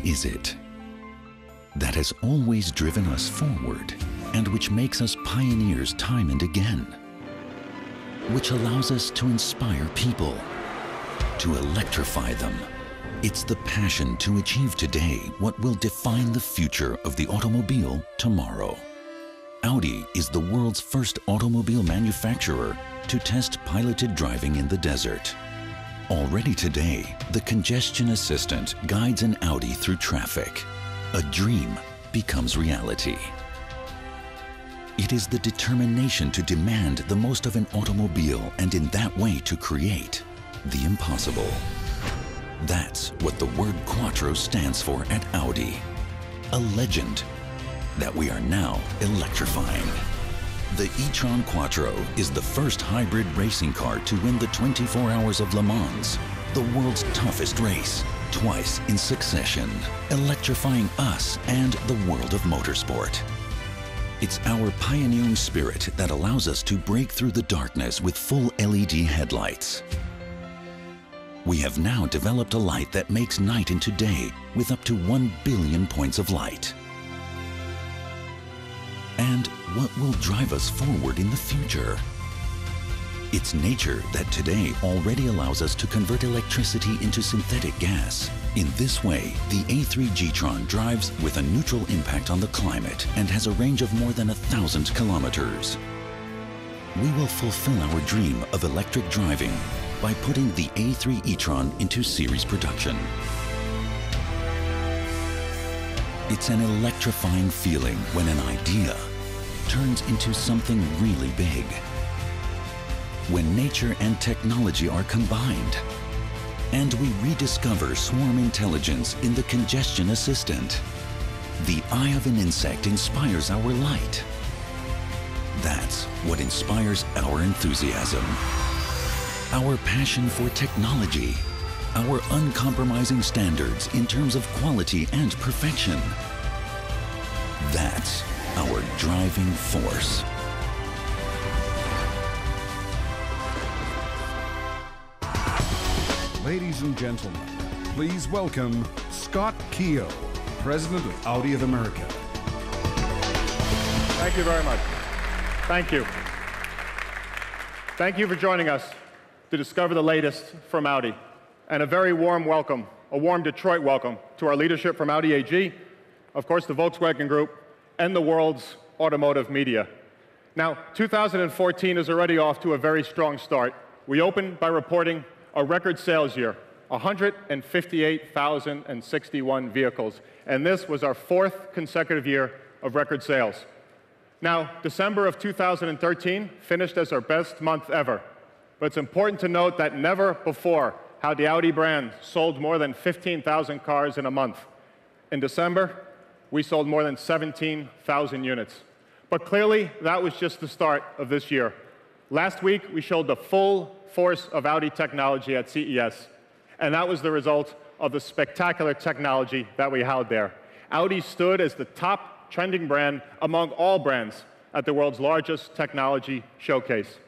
is it that has always driven us forward and which makes us pioneers time and again? Which allows us to inspire people, to electrify them. It's the passion to achieve today what will define the future of the automobile tomorrow. Audi is the world's first automobile manufacturer to test piloted driving in the desert. Already today, the congestion assistant guides an Audi through traffic. A dream becomes reality. It is the determination to demand the most of an automobile and in that way to create the impossible. That's what the word Quattro stands for at Audi. A legend that we are now electrifying. The e-tron Quattro is the first hybrid racing car to win the 24 Hours of Le Mans, the world's toughest race, twice in succession, electrifying us and the world of motorsport. It's our pioneering spirit that allows us to break through the darkness with full LED headlights. We have now developed a light that makes night into day with up to 1 billion points of light. And what will drive us forward in the future? It's nature that today already allows us to convert electricity into synthetic gas. In this way, the A3 G-Tron drives with a neutral impact on the climate and has a range of more than 1,000 kilometers. We will fulfill our dream of electric driving by putting the A3 e-tron into series production. It's an electrifying feeling when an idea turns into something really big. When nature and technology are combined, and we rediscover swarm intelligence in the congestion assistant. The eye of an insect inspires our light. That's what inspires our enthusiasm. Our passion for technology, our uncompromising standards in terms of quality and perfection. That's our driving force. Ladies and gentlemen, please welcome Scott Keogh, President of Audi of America. Thank you very much. Thank you. Thank you for joining us to discover the latest from Audi. And a very warm welcome, a warm Detroit welcome to our leadership from Audi AG, of course the Volkswagen Group, and the world's automotive media. Now, 2014 is already off to a very strong start. We opened by reporting a record sales year, 158,061 vehicles. And this was our 4th consecutive year of record sales. Now, December of 2013 finished as our best month ever. But it's important to note that never before had the Audi brand sold more than 15,000 cars in a month. In December, we sold more than 17,000 units. But clearly, that was just the start of this year. Last week, we showed the full force of Audi technology at CES, and that was the result of the spectacular technology that we had there. Audi stood as the top trending brand among all brands at the world's largest technology showcase.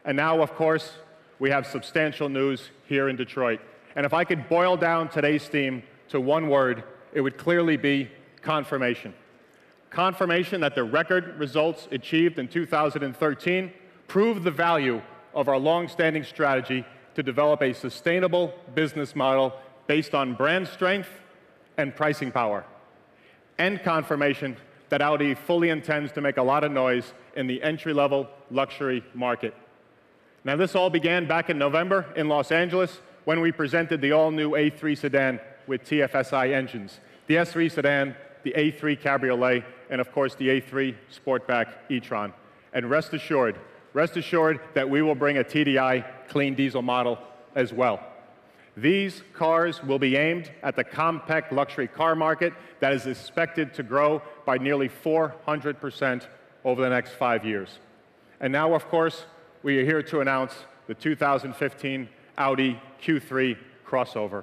And now, of course, we have substantial news here in Detroit. And if I could boil down today's theme to one word, it would clearly be confirmation. Confirmation that the record results achieved in 2013 prove the value of our long-standing strategy to develop a sustainable business model based on brand strength and pricing power. And confirmation that Audi fully intends to make a lot of noise in the entry-level luxury market. Now, this all began back in November in Los Angeles when we presented the all-new A3 sedan with TFSI engines, the S3 sedan, the A3 Cabriolet, and of course the A3 Sportback e-tron. And rest assured that we will bring a TDI clean diesel model as well. These cars will be aimed at the compact luxury car market that is expected to grow by nearly 400% over the next 5 years. And now, of course, we are here to announce the 2015 Audi Q3 crossover.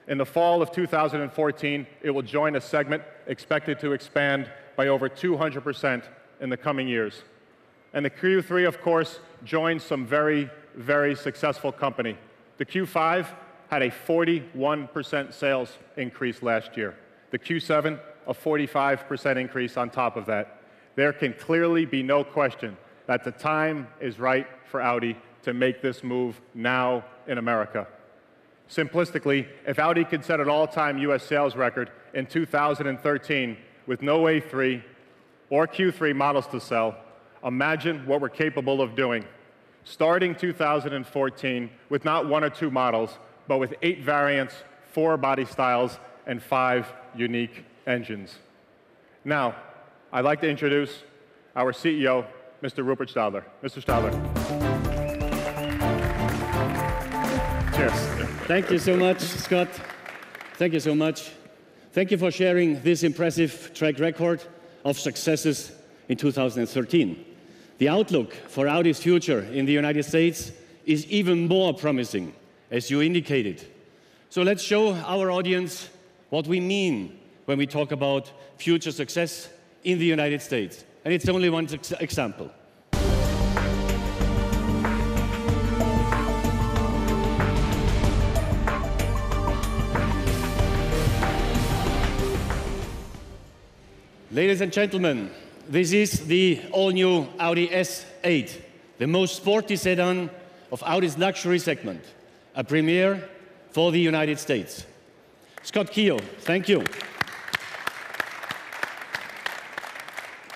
In the fall of 2014, it will join a segment expected to expand by over 200% in the coming years. And the Q3, of course, joins some very, very successful company. The Q5 had a 41% sales increase last year. the Q7 a 45% increase on top of that. There can clearly be no question that the time is right for Audi to make this move now in America. Simplistically, if Audi could set an all-time US sales record in 2013 with no A3 or Q3 models to sell, imagine what we're capable of doing. Starting 2014 with not 1 or 2 models, but with 8 variants, 4 body styles, and 5 unique engines. Now, I'd like to introduce our CEO, Mr. Rupert Stadler. Mr. Stadler. Cheers. Thank you so much, Scott. Thank you so much. Thank you for sharing this impressive track record of successes in 2013. The outlook for Audi's future in the United States is even more promising, as you indicated. So let's show our audience what we mean when we talk about future success in the United States. And it's only one example. Ladies and gentlemen, this is the all-new Audi S8, the most sporty sedan of Audi's luxury segment, a premiere for the United States. Scott Keogh, thank you.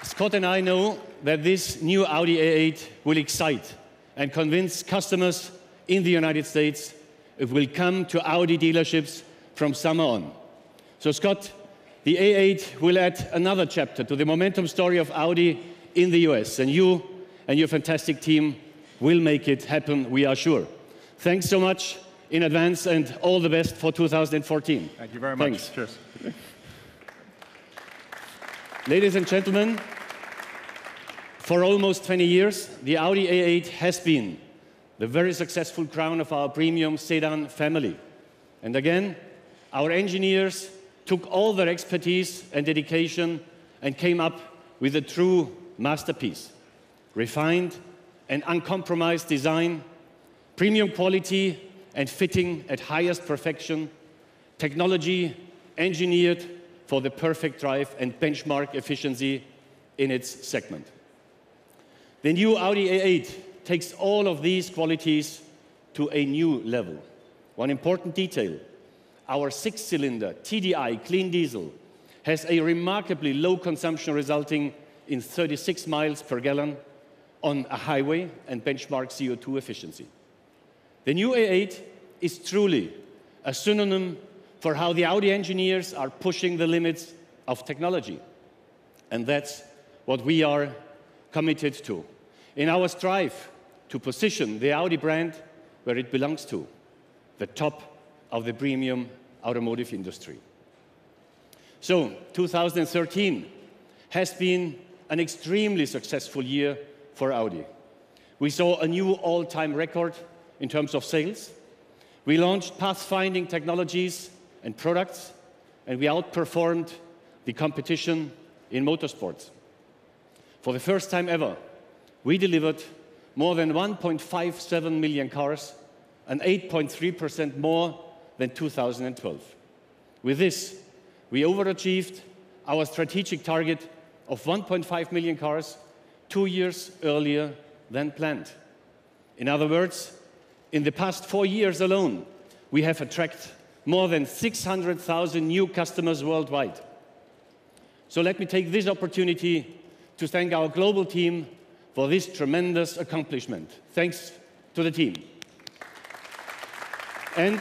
Scott and I know that this new Audi A8 will excite and convince customers in the United States. It will come to Audi dealerships from summer on. So Scott, the A8 will add another chapter to the momentum story of Audi in the US, and you and your fantastic team will make it happen, we are sure. Thanks so much in advance, and all the best for 2014. Thank you very much. Thanks. Cheers. Ladies and gentlemen, for almost 20 years, the Audi A8 has been the very successful crown of our premium sedan family. And again, our engineers took all their expertise and dedication and came up with a true masterpiece. Refined and uncompromised design, premium quality and fitting at highest perfection, technology engineered for the perfect drive and benchmark efficiency in its segment. The new Audi A8 takes all of these qualities to a new level. One important detail: our 6-cylinder TDI clean diesel has a remarkably low consumption, resulting in 36 miles per gallon on a highway and benchmark CO2 efficiency. The new A8 is truly a synonym for how the Audi engineers are pushing the limits of technology. And that's what we are committed to in our strive to position the Audi brand where it belongs to, the top of the premium automotive industry. So 2013 has been an extremely successful year for Audi. We saw a new all-time record in terms of sales. We launched path-finding technologies and products, and we outperformed the competition in motorsports. For the first time ever, we delivered more than 1.57 million cars, and 8.3% more than 2012. With this, we overachieved our strategic target of 1.5 million cars 2 years earlier than planned. In other words, in the past 4 years alone, we have attracted more than 600,000 new customers worldwide. So let me take this opportunity to thank our global team for this tremendous accomplishment. Thanks to the team. And,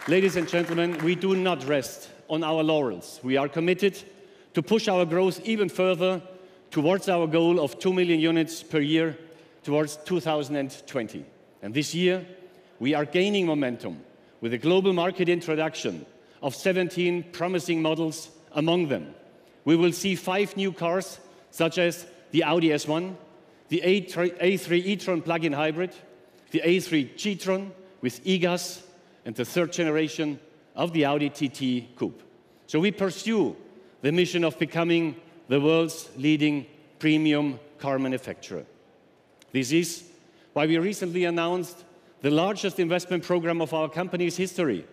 ladies and gentlemen, we do not rest on our laurels. We are committed to push our growth even further towards our goal of 2 million units per year towards 2020. And this year, we are gaining momentum with a global market introduction of 17 promising models. Among them, we will see 5 new cars, such as the Audi S1, the A3 e-tron plug-in hybrid, the A3 G-tron with e-gas, and the 3rd generation of the Audi TT Coupe. So we pursue the mission of becoming the world's leading premium car manufacturer. This is why we recently announced the largest investment program of our company's history,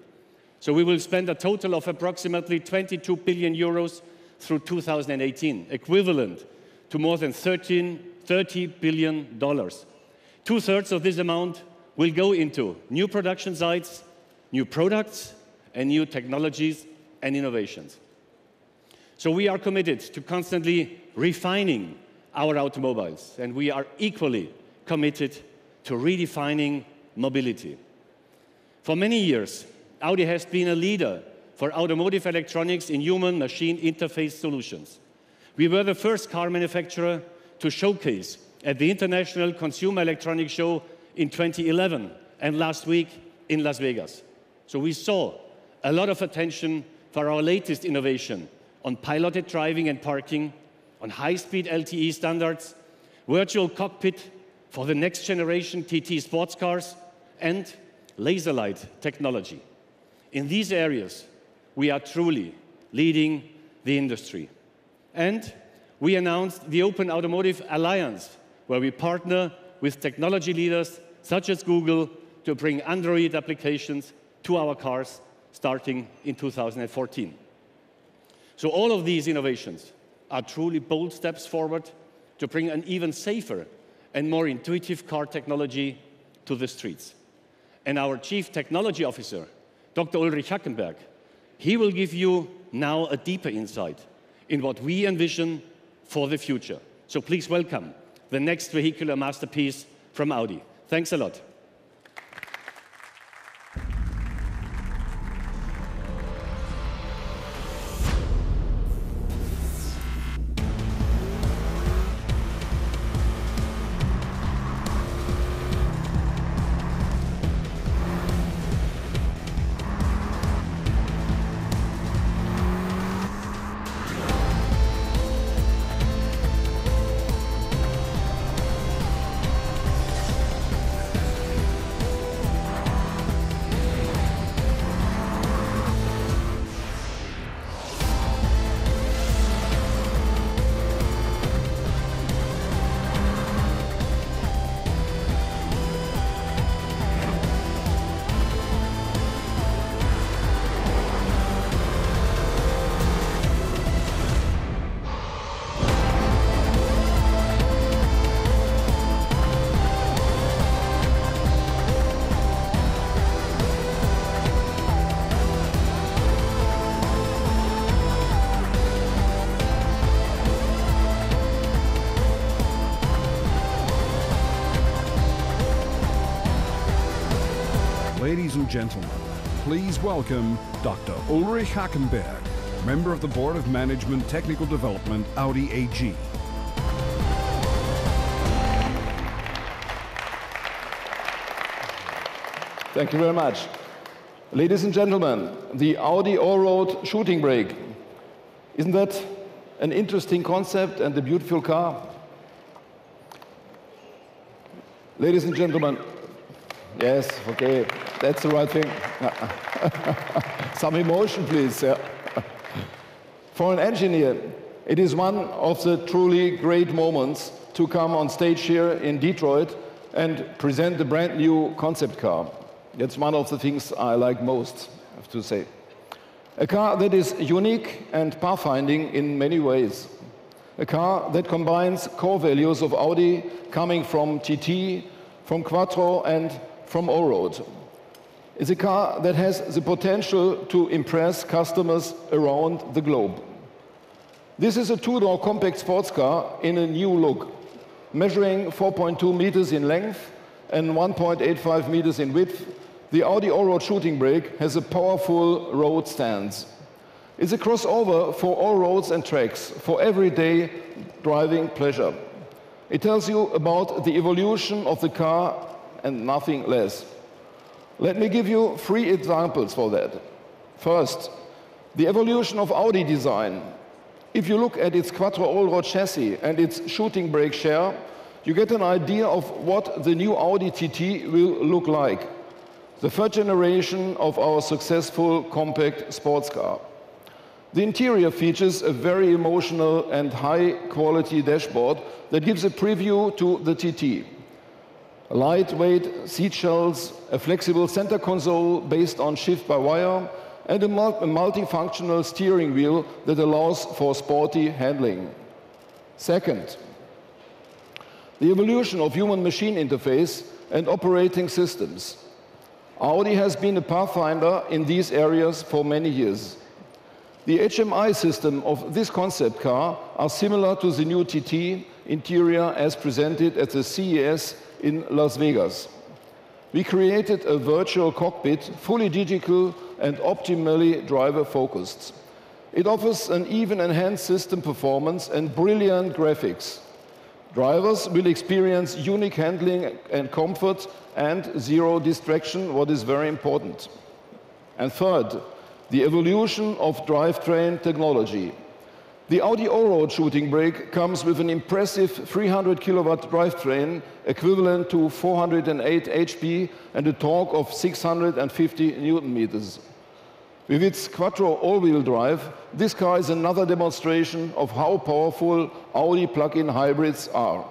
So we will spend a total of approximately 22 billion euros through 2018, equivalent to more than $30 billion. Two-thirds of this amount will go into new production sites, new products, and new technologies and innovations. So we are committed to constantly refining our automobiles, and we are equally committed to redefining mobility. For many years, Audi has been a leader for automotive electronics in human-machine interface solutions. We were the first car manufacturer to showcase at the International Consumer Electronics Show in 2011 and last week in Las Vegas. So we saw a lot of attention for our latest innovation on piloted driving and parking, on high-speed LTE standards, virtual cockpit for the next generation TT sports cars, and laser light technology. In these areas, we are truly leading the industry. And we announced the Open Automotive Alliance, where we partner with technology leaders such as Google to bring Android applications to our cars starting in 2014. So all of these innovations are truly bold steps forward to bring an even safer and more intuitive car technology to the streets. And our Chief Technology Officer, Dr. Ulrich Hackenberg, he will give you now a deeper insight in what we envision for the future. So please welcome the next vehicular masterpiece from Audi. Thanks a lot. Ladies and gentlemen, please welcome Dr. Ulrich Hackenberg, member of the Board of Management Technical Development, Audi AG. Thank you very much. Ladies and gentlemen, the Audi all-road shooting brake. Isn't that an interesting concept and a beautiful car? Ladies and gentlemen, yes, okay, that's the right thing. Some emotion, please. Yeah. For an engineer, it is one of the truly great moments to come on stage here in Detroit and present the brand new concept car. That's one of the things I like most, I have to say. A car that is unique and pathfinding in many ways. A car that combines core values of Audi coming from TT, from Quattro and from all-road. It's a car that has the potential to impress customers around the globe. This is a two-door compact sports car in a new look, measuring 4.2 meters in length and 1.85 meters in width. The Audi all-road shooting brake has a powerful road stance. It's a crossover for all roads and tracks, for everyday driving pleasure. It tells you about the evolution of the car and nothing less. Let me give you 3 examples for that. First, the evolution of Audi design. If you look at its Quattro all-road chassis and its shooting brake share, you get an idea of what the new Audi TT will look like, the third generation of our successful compact sports car. The interior features a very emotional and high-quality dashboard that gives a preview to the TT. Lightweight seat shells, a flexible center console based on shift-by-wire, and a multifunctional steering wheel that allows for sporty handling. Second, the evolution of human-machine interface and operating systems. Audi has been a pathfinder in these areas for many years. The HMI system of this concept car are similar to the new TT interior as presented at the CES in Las Vegas. We created a virtual cockpit, fully digital and optimally driver-focused. It offers an even enhanced system performance and brilliant graphics. Drivers will experience unique handling and comfort and zero distraction, what is very important. And third, the evolution of drivetrain technology. The Audi Allroad shooting brake comes with an impressive 300 kilowatt drivetrain equivalent to 408 HP and a torque of 650 Newton meters. With its quattro all-wheel drive, this car is another demonstration of how powerful Audi plug-in hybrids are.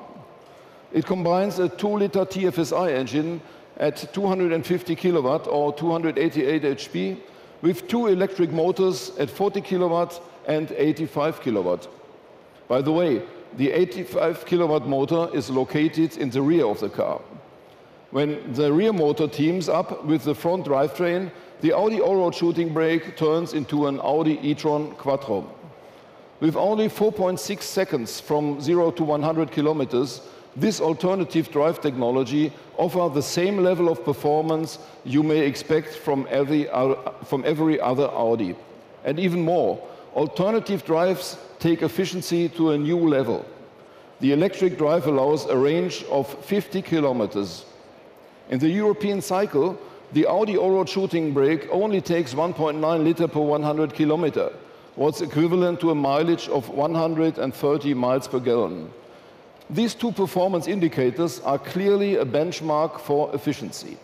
It combines a 2-liter TFSI engine at 250 kilowatt or 288 HP with two electric motors at 40 kilowatt and 85 kilowatt. By the way, the 85 kilowatt motor is located in the rear of the car. When the rear motor teams up with the front drivetrain, the Audi Allroad shooting brake turns into an Audi e-tron Quattro. With only 4.6 seconds from 0 to 100 kilometers, this alternative drive technology offers the same level of performance you may expect from every other Audi. And even more, alternative drives take efficiency to a new level. The electric drive allows a range of 50 kilometers. In the European cycle, the Audi Allroad shooting brake only takes 1.9 liter per 100 kilometer, what's equivalent to a mileage of 130 miles per gallon. These two performance indicators are clearly a benchmark for efficiency.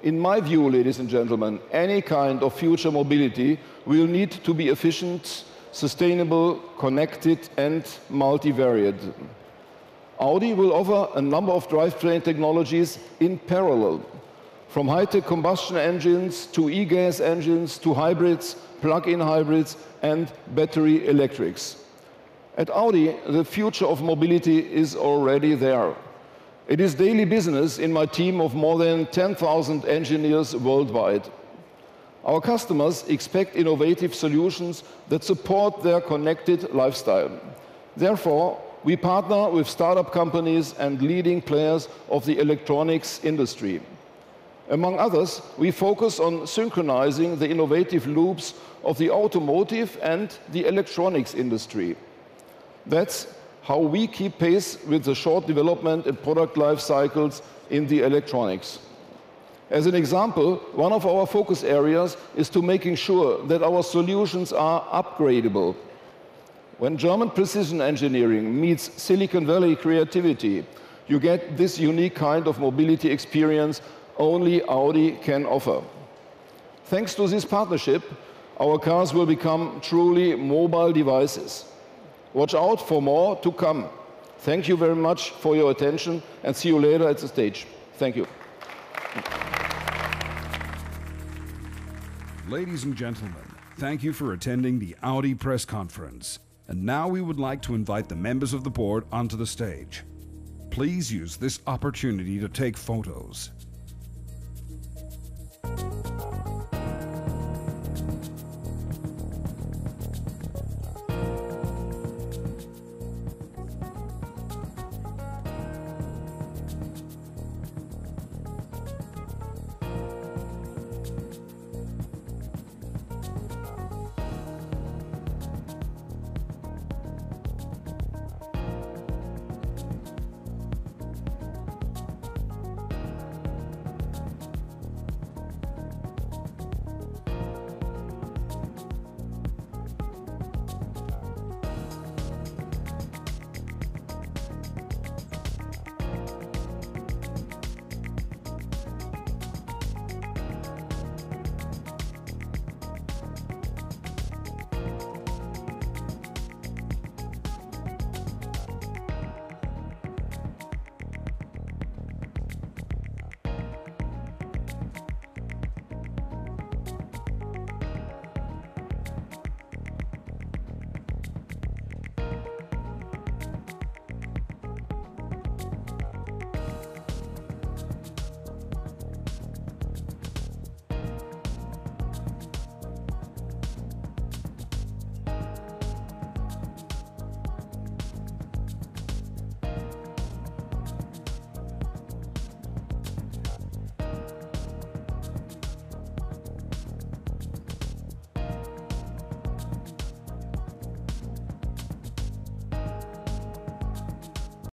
In my view, ladies and gentlemen, any kind of future mobility will need to be efficient, sustainable, connected, and multivariate. Audi will offer a number of drivetrain technologies in parallel, from high-tech combustion engines to e-gas engines to hybrids, plug-in hybrids, and battery electrics. At Audi, the future of mobility is already there. It is daily business in my team of more than 10,000 engineers worldwide. Our customers expect innovative solutions that support their connected lifestyle. Therefore, we partner with startup companies and leading players of the electronics industry. Among others, we focus on synchronizing the innovative loops of the automotive and the electronics industry. That's how we keep pace with the short development and product life cycles in the electronics. As an example, one of our focus areas is to making sure that our solutions are upgradable. When German precision engineering meets Silicon Valley creativity, you get this unique kind of mobility experience only Audi can offer. Thanks to this partnership, our cars will become truly mobile devices. Watch out for more to come. Thank you very much for your attention and see you later at the stage. Thank you. Ladies and gentlemen, thank you for attending the Audi press conference. And now we would like to invite the members of the board onto the stage. Please use this opportunity to take photos.